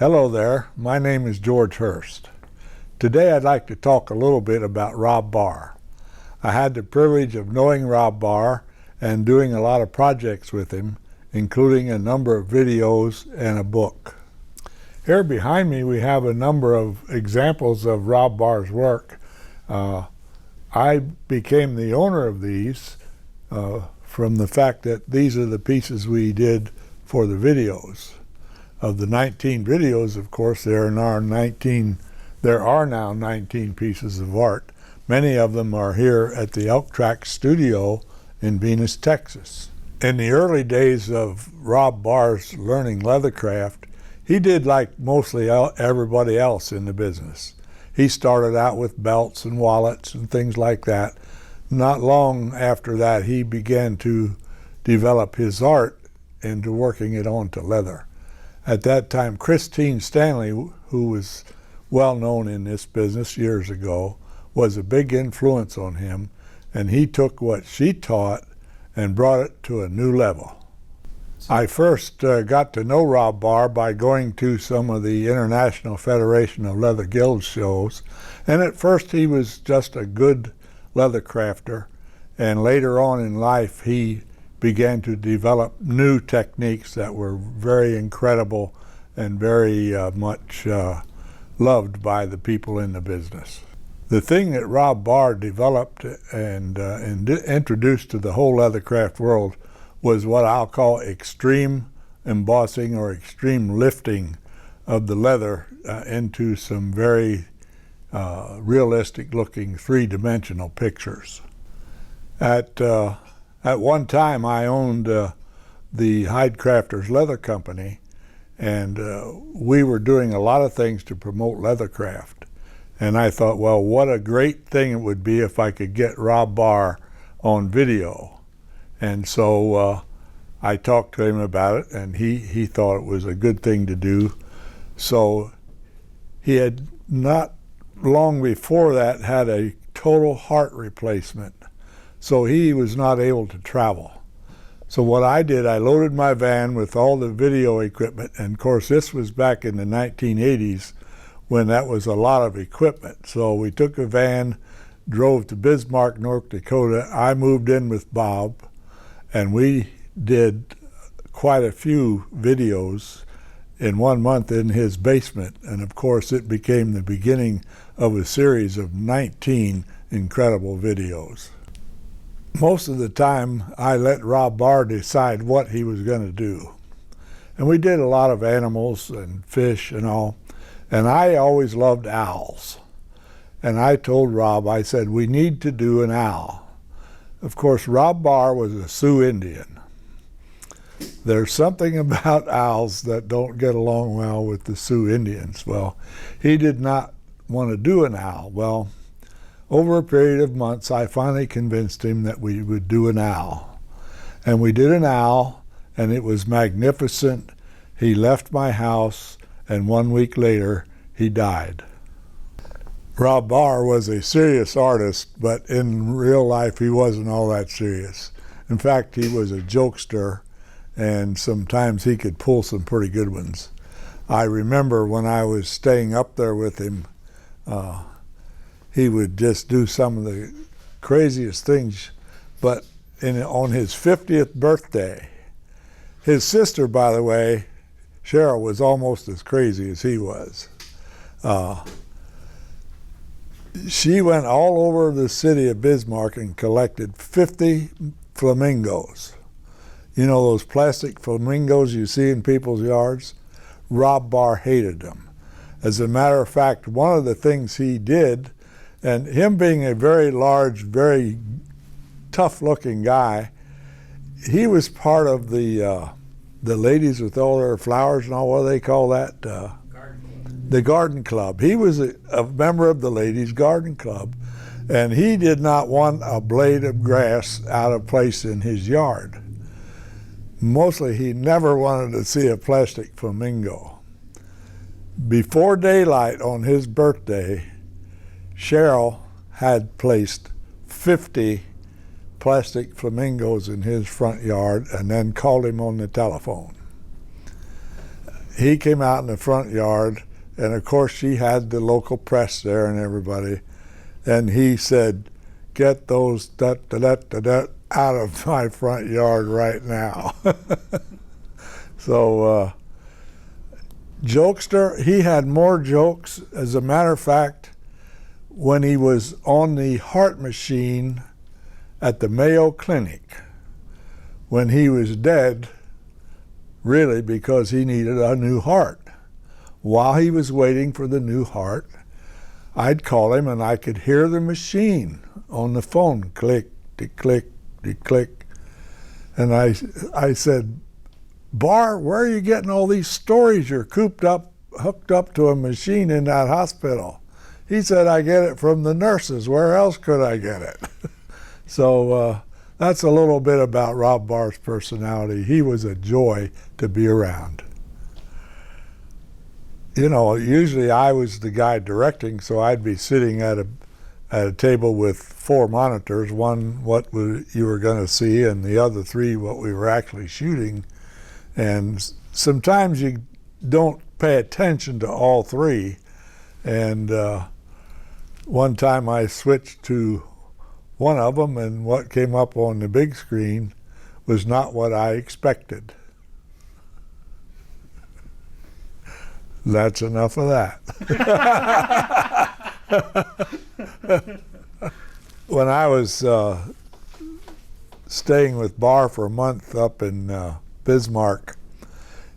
Hello there, my name is George Hurst. Today I'd like to talk a little bit about Robb Barr. I had the privilege of knowing Robb Barr and doing a lot of projects with him, including a number of videos and a book. Here behind me we have a number of examples of Robb Barr's work. I became the owner of these from the fact that these are the pieces we did for the videos. Of the 19 videos, of course, there are now 19 pieces of art. Many of them are here at the Elk Track Studio in Venus, Texas. In the early days of Robb Barr's learning leathercraft, he did like mostly everybody else in the business. He started out with belts and wallets and things like that. Not long after that, he began to develop his art into working it onto leather. At that time, Christine Stanley, who was well known in this business years ago, was a big influence on him, and he took what she taught and brought it to a new level. I first got to know Robb Barr by going to some of the International Federation of Leather Guild shows, and at first he was just a good leather crafter, and later on in life he began to develop new techniques that were very incredible and very much loved by the people in the business. The thing that Robb Barr developed and introduced to the whole leathercraft world was what I'll call extreme embossing or extreme lifting of the leather into some very realistic looking three-dimensional pictures. At one time, I owned the Hide Crafters Leather Company, and we were doing a lot of things to promote leathercraft. And I thought, well, what a great thing it would be if I could get Robb Barr on video. And so I talked to him about it, and he thought it was a good thing to do. So he had not long before that had a total heart replacement. So he was not able to travel. So what I did, I loaded my van with all the video equipment, and of course this was back in the 1980s when that was a lot of equipment. So we took a van, drove to Bismarck, North Dakota. I moved in with Bob, and we did quite a few videos in 1 month in his basement, and of course it became the beginning of a series of 19 incredible videos. Most of the time, I let Robb Barr decide what he was going to do. And we did a lot of animals and fish and all. And I always loved owls. And I told Robb, I said, we need to do an owl. Of course, Robb Barr was a Sioux Indian. There's something about owls that don't get along well with the Sioux Indians. Well, he did not want to do an owl. Well, over a period of months, I finally convinced him that we would do an owl. And we did an owl, and it was magnificent. He left my house, and 1 week later, he died. Robb Barr was a serious artist, but in real life, he wasn't all that serious. In fact, he was a jokester, and sometimes he could pull some pretty good ones. I remember when I was staying up there with him, he would just do some of the craziest things. But on his 50th birthday, his sister, by the way, Cheryl, was almost as crazy as he was. She went all over the city of Bismarck and collected 50 flamingos. You know those plastic flamingos you see in people's yards? Robb Barr hated them. As a matter of fact, one of the things he did, and him being a very large, very tough-looking guy, he was part of the ladies with all their flowers and all, what do they call that? The garden club. He was a member of the ladies' garden club, and he did not want a blade of grass out of place in his yard. Mostly, he never wanted to see a plastic flamingo. Before daylight on his birthday, Cheryl had placed 50 plastic flamingos in his front yard and then called him on the telephone. he came out in the front yard, and of course she had the local press there and everybody, and he said, "Get those out of my front yard right now." So jokester, he had more jokes. As a matter of fact, when he was on the heart machine at the Mayo Clinic, when he was dead, really because he needed a new heart. While he was waiting for the new heart, I'd call him and I could hear the machine on the phone, click, de-click, de-click. And I said, "Barr, where are you getting all these stories? You're hooked up to a machine in that hospital." He said, "I get it from the nurses. Where else could I get it?" So that's a little bit about Robb Barr's personality. He was a joy to be around. You know, usually I was the guy directing, so I'd be sitting at a table with 4 monitors, one what you were going to see and the other 3 what we were actually shooting. And sometimes you don't pay attention to all 3. And one time I switched to one of them, and what came up on the big screen was not what I expected. That's enough of that. When I was staying with Barr for a month up in Bismarck,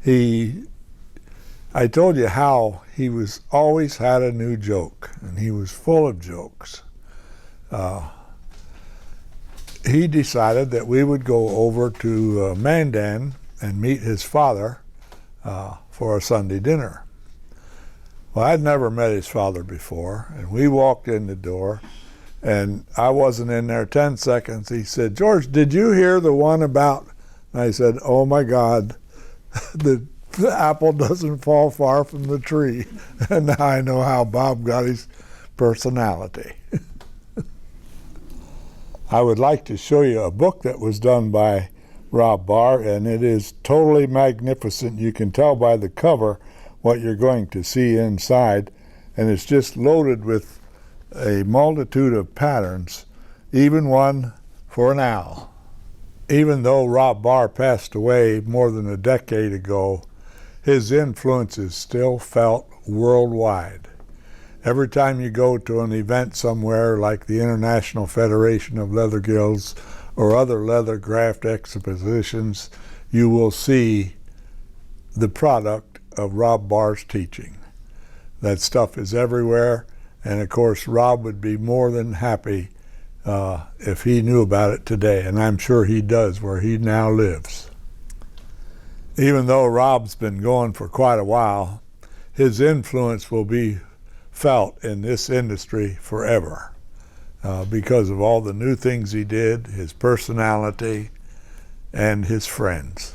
I told you how he was always had a new joke, and he was full of jokes. He decided that we would go over to Mandan and meet his father for a Sunday dinner. Well, I'd never met his father before, and we walked in the door, and I wasn't in there 10 seconds. He said, "George, did you hear the one about," and I said, "Oh my God, the apple doesn't fall far from the tree." And now I know how Bob got his personality. I would like to show you a book that was done by Robb Barr, and it is totally magnificent. You can tell by the cover what you're going to see inside, and it's just loaded with a multitude of patterns, even one for an owl. Even though Robb Barr passed away more than a decade ago, his influence is still felt worldwide. Every time you go to an event somewhere like the International Federation of Leather Guilds or other leather craft expositions, you will see the product of Robb Barr's teaching. That stuff is everywhere, and of course Robb would be more than happy if he knew about it today, and I'm sure he does where he now lives. Even though Robb's been going for quite a while, his influence will be felt in this industry forever because of all the new things he did, his personality, and his friends.